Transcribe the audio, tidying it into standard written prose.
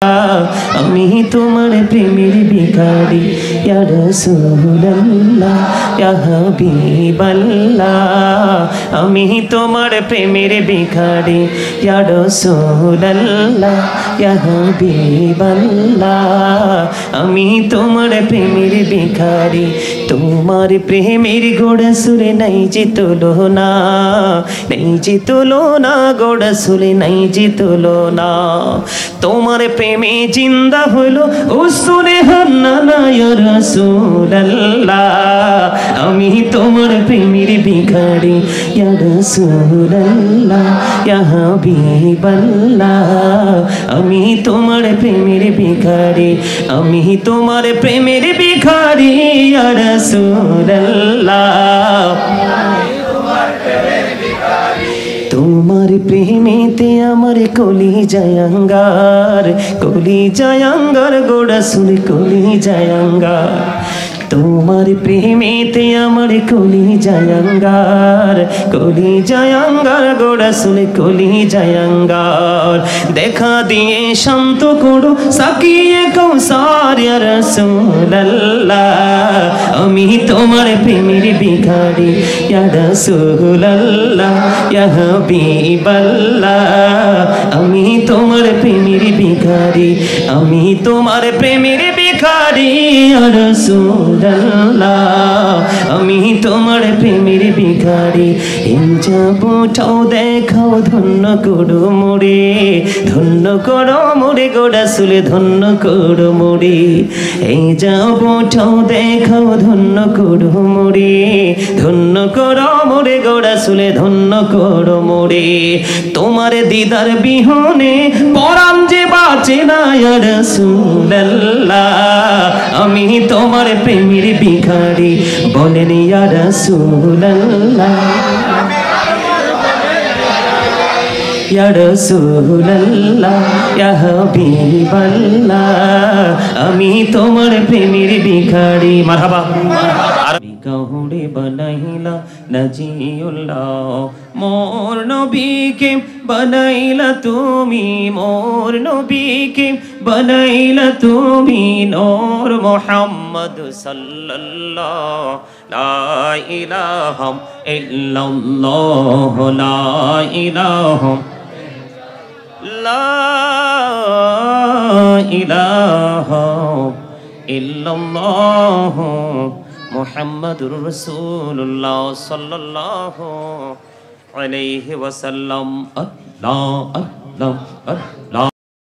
আমি তোমার প্রেমের ভিখারি ইয়া রাসূলুল্লাহ ইয়া হাবিবাল্লাহ আমি তোমার প্রেমের ভিখারি ইয়া রাসূলুল্লাহ ইয়া হাবিবাল্লাহ আমি তোমার প্রেমের ভিখারি তোমার প্রেমের গোড়া সুরে নাই যে তুলনা নাই যে তুলনা গোড়া সুরে নাই যে তুলনা তোমার প্রেমে জিন্দা হলো উসুরে হান্নানা ইয়া রাসূলুল্লাহ আমি তোমার প্রেমের ভিখারি ইয়া রাসূলুল্লাহ ইয়া হাবিবাল্লাহ আমি তোমার প্রেমের ভিখারি আমি তোমার প্রেমের ভিখারি ইয়া রাসূলুল্লাহ তোমার প্রেমেতে আমার কলি জায়াঙ্গার গোড়া সুরে কলি জায়াঙ্গার তোমার প্রেমেতে আমার কলি জায়াঙ্গার গোড়া সুরে কলি জায়াঙ্গার দেখা দিয়ে শান্ত করো সাকিয়ে কৌসার ইয়া রাসূলুল্লাহ আমি তোমার প্রেমের ভিখারি ইয়া রাসূলুল্লাহ ইয়া হাবিবাল্লাহ আমি তোমার প্রেমের ভিখারি আমি তোমার প্রেমের ভিখারি ইয়া রাসূলুল্লাহ আমি তোমার প্রেমের ভিখারি এই যাবটাও দেখাও ধন্য করো মোরে গোড়া সুলে ধন্য করো মোরে এই যাবটাও দেখাও ধন্য করো মোরে গোড়া সুলে ধন্য করো মোরে তোমার দিদার বিহনে পরাণ যে বাঁচে না ইয়া রাসূলুল্লাহ আমি তোমার প্রেমের ভিখারি বলেন ইয়া রাসূলুল্লাহ ইয়া রাসূলুল্লাহ ইয়া হাবিবাল্লাহ আমি তোমার প্রেমের ভিখারি মারহাবা কাহুরে বানাইলা নাজিউল্লাহ মোর নবীকে বানাইলা তুমি মোর নবীকে বানাইলা তুমি নূর মুহাম্মদ সাল্লাল্লাহু লা ইলাহা ইল্লাল্লাহ লা ইলাহা ইল্লাল্লাহ মুহাম্মাদুর রাসূলুল্লাহ সাল্লাল্লাহু আলাইহি ওয়াসাল্লাম আল্লাহ আল্লাহ আল্লাহ